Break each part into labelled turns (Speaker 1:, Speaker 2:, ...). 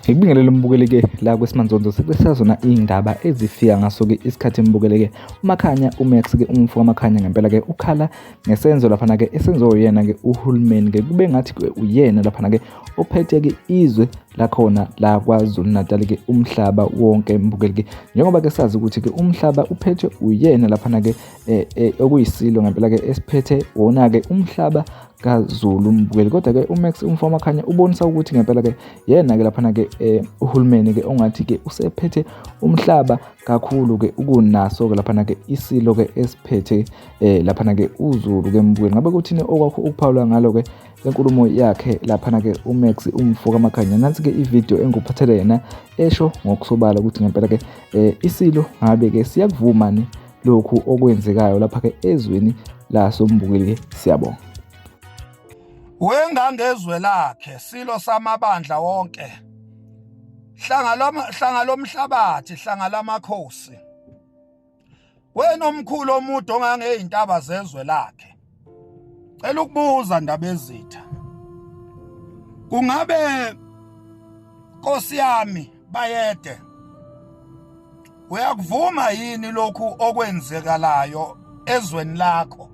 Speaker 1: Ngikubingelele umbukeleke la kweSimanzonzo sekusazona indaba ezifika ngaso-ke isikhathi embukeleke uMakhanya uMax-ke umfo kaMakhanya ngempela-ke ukhala ngesenzo laphana-ke esenziwa uyena-ke uhulumeni-ke kube ngathi-ke uyena laphana-ke ophethe-ke izwe lakhona la KwaZulu Natal-ke umhlaba wonke mbukeleke njengoba-ke sazi ukuthi-ke umhlaba uphethwe uyena laphana-ke okuyisilo ngempela-ke esiphethe wona-ke umhlaba kaZulu mbukeli kodwa-ke uMax umfo kaMakhanya ubonisa ukuthi ngempela-ke yena-ke laphana-ke uhulumeni-ke ongathi-ke usephethe umhlaba kakhulu-ke ukunaso-ke laphana-ke isilo-ke esiphethe laphana-ke uZulu-ke mbukeli ngabe kuthini okwakho ukuphawula ngalo-ke enkulumo yakhe laphana-ke uMax umfo kaMakhanya. Nansi-ke ividiyo enguphathele yena esho ngokusobala ukuthi ngempela-ke isilo ngabe-ke siyakuvuma lokhu okwenzekayo lapha-ke ezweni laso mbukeli-ke. Siyabonga.
Speaker 2: Wengangezwe lakhe silo samabandla wonke hlanga lomhlabathi hlanga lamakhosi wena omkhulu omude ongangeyintaba zezwe lakhe cela ukubuza ndaba ezitha kungabe Nkosi yami Bayede uyakuvuma yini lokhu okwenzekalayo ezweni lakho?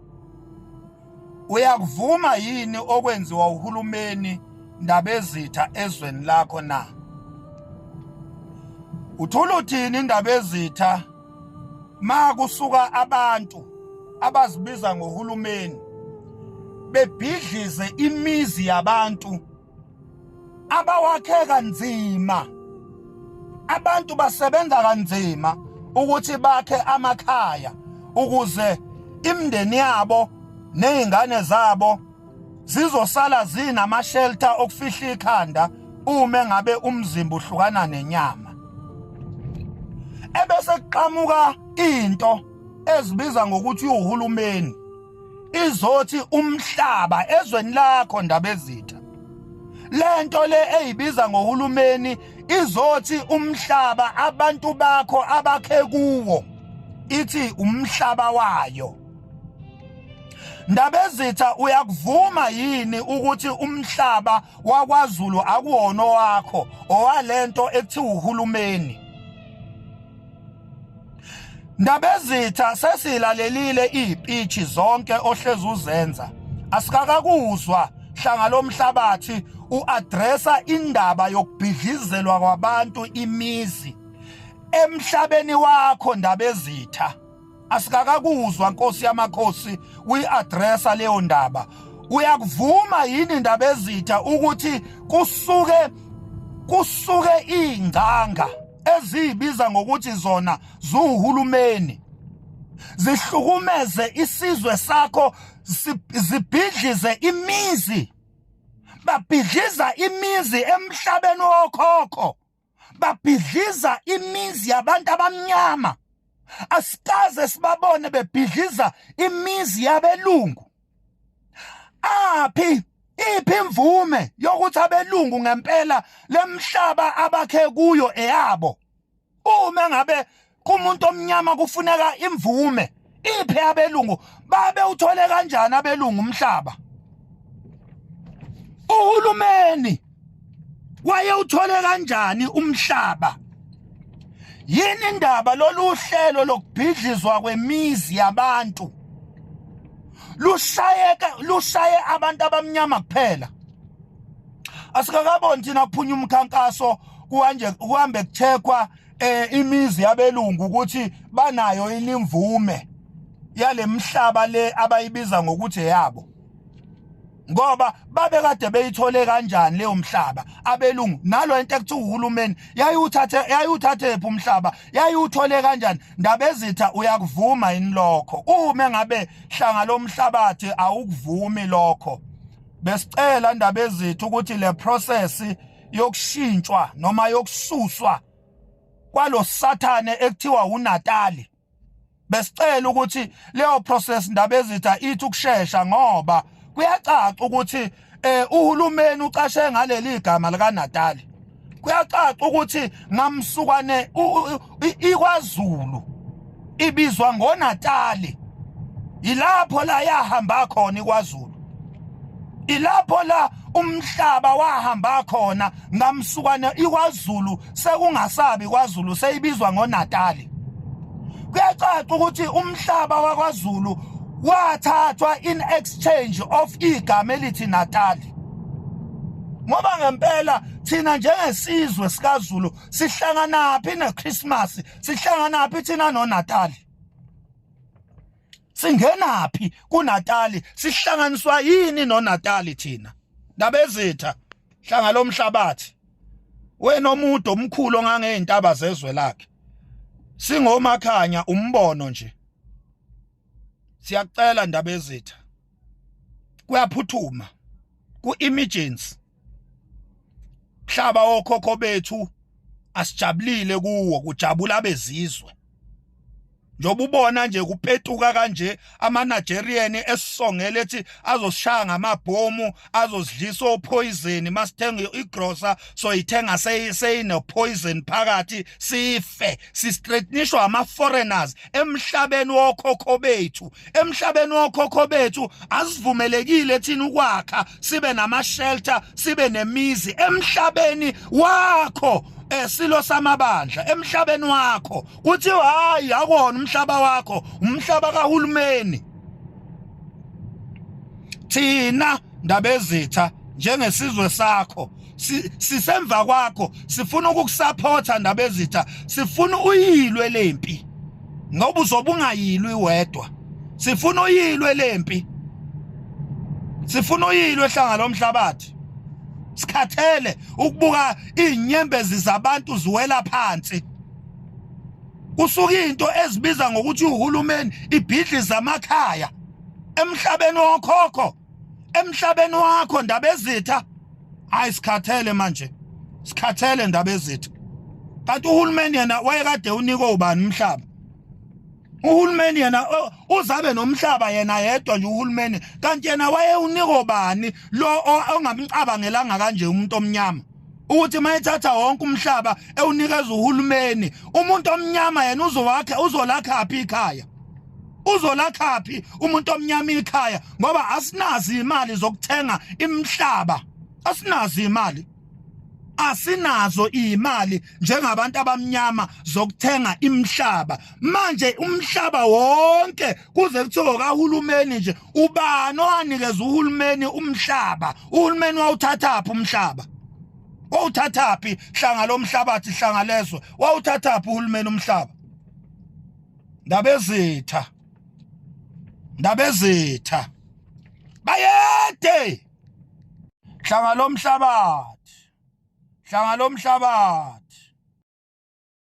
Speaker 2: Uyakuvuma yini okwenziwa uhulumeni ndaba ezitha ezweni lakho na? Uthula uthini indaba ezitha makusuka abantu abazibiza ngohulumeni bebhidlize imizi yabantu abawakhe kanzima, abantu basebenza kanzima ukuthi bakhe amakhaya ukuze imindeni yabo nezingane zabo zizosala zinama-shelter okufihla ikhanda uma ngabe umzimba uhlukana nenyama. Ebese kuqhamuka into ezibiza ngokuthi uhulumeni izothi umhlaba ezweni lakho ndaba ezitha. Lento le eyibiza ngohulumeni izothi umhlaba abantu bakho abakhe kuwo ithi umhlaba wayo. Ndaba ezitha uyakuvuma yini ukuthi umhlaba wakwaZulu akuwona wakho owalento ekuthiwa uhulumeni? Ndaba ezitha sesilalelile izipitshi zonke ohlezi uzenza asikakakuzwa hlanga lomhlabathi uaddressa indaba yokubhidlizelwa kwabantu imizi emhlabeni wakho ndaba ezitha. Asikakakuzwa Nkosi yamakhosi uyi-addressa leyo ndaba. Uyakuvuma yini ndaba ezitha ukuthi kusuke ingcanga ezibiza ngokuthi zona zuhulumeni zihlukumeze isizwe sakho zibhidlize imizi, babhidliza imizi emhlabeni wokhokho, babhidliza imizi yabantu abamnyama? Asikaze sibabone bebhidliza imizi yabelungu. Iphi imvume yokuthi abelungu ngempela lemhlaba abakhe kuyo eyabo? Uma ngabe kumuntu omnyama kufuneka imvume, iphi abelungu? Babe uthole kanjani abelungu umhlaba? Uhulumeni waye uthole kanjani umhlaba? Yini indaba lolu hlelo lokubhidlizwa kwemizi yabantu lushaye abantu abamnyama kuphela? Asikakaboni thina kuphunya umkhankaso kuhambe kucheckwa imizi yabelungu ukuthi banayo yini imvume yale mhlaba le abayibiza ngokuthi eyabo, ngoba babe kade beyithole kanjani leyo mhlaba abelungu? Nalo into ekuthiwa uhulumeni yayuthathe umhlaba yayuthole kanjani? Ndaba ezitha uyakuvuma yini lokho? Uma ngabe hlanga lomhlabathi awukuvumi lokho, besicela ndaba ezitha ukuthi le process yokushintshwa noma yokususwa kwalo sathane ekuthiwa uNatali, besicela ukuthi leyo process ndaba ezitha ithi ukushesha, ngoba kuyacaca ukuthi uhulumeni ucashe ngaleli igama lika Natali. kuyacaca ukuthi ngamsukwane iKwaZulu ibizwa ngoNatali. Ilapho la yahamba khona iKwaZulu, ilapho la umhlaba wahamba khona ngamsukwane iKwaZulu, sekungasabi KwaZulu seyibizwa ngoNatali. Kuyacaca ukuthi umhlaba waKwaZulu wathathwa in exchange of igama elithi Natali, ngoba ngempela thina njengesizwe sikaZulu sihlanganaphi neChristmas, sihlanganaphi thina noNatali, singenaphi kuNatali, sihlanganiswa yini noNatali thina? Ndabezitha hlanga lomhlabathi, wena omuntu omkhulu ongangey'ntaba zezwe lakhe, singomakhanya umbono nje. Siyakucela Ndabezitha, kuyaphuthuma, ku-emergency, mhlaba wokhokho bethu asijabulile kuwo, kujabula bezizwe. Njoba ubona nje kupetuka kanje ama-Nigerian esisongele ethi azosishaya ngamabhomu, azosidlisa opoyizeni, masithenga igrosa soyithenga seyine-poison phakathi, sife, sistraightnishwa ama-foreigners emhlabeni wokhokho bethu. Emhlabeni wokhokho bethu asivumelekile thina ukwakha, sibe nama-shelter, sibe nemizi emhlabeni wakho. Silo samabandla emhlabeni wakho kuthiwa hayi akona umhlaba wakho, umhlaba kahulumeni. Thina Ndabezitha njengesizwe sakho sisemva kwakho, sifuna ukukusupporta Ndabezitha, sifuna uyilwe lempi, ngoba uzobe ungayilwi wedwa. Sifuna uyilwe lempi, sifuna uyilwe hlanga lomhlabathi. Sikhathele ukubuka inyembezi zabantu ziwela phansi. Kusuka into ezibiza ngokuthi uhulumeni ibhidliza amakhaya emhlabeni wokhokho, emhlabeni wakho Ndabezitha. Hayi sikhathele manje, sikhathele Ndabezitha. Kanti uhulumeni yena wayekade unika ubani umhlaba? Uhulumeni yena uzabe nomhlaba yena yedwa nje uhulumeni, kanti yena waye unika ubani lo ongamcabangelanga kanje umuntu omnyama, ukuthi mayethatha wonke umhlaba ewunikeza uhulumeni, umuntu omnyama yena uzolakhapi ikhaya? Uzolakhapi umuntu omnyama ikhaya? Ngoba asinazi imali zokuthenga imhlaba, asinazi imali, asinazo imali njengabantu abamnyama zokuthenga imhlaba. Manje umhlaba wonke kuze kuthiwa kahulumeni nje, ubani owanikeza uhulumeni umhlaba? Uhulumeni wawuthathaphi umhlaba? Wawuthathaphi hlanga lomhlabathi, hlanga lezwe? Wawuthathaphi uhulumeni umhlaba? Ndabezitha, Ndabezitha bayede hlanga lomhlabathi, hlanga lomhlabathi.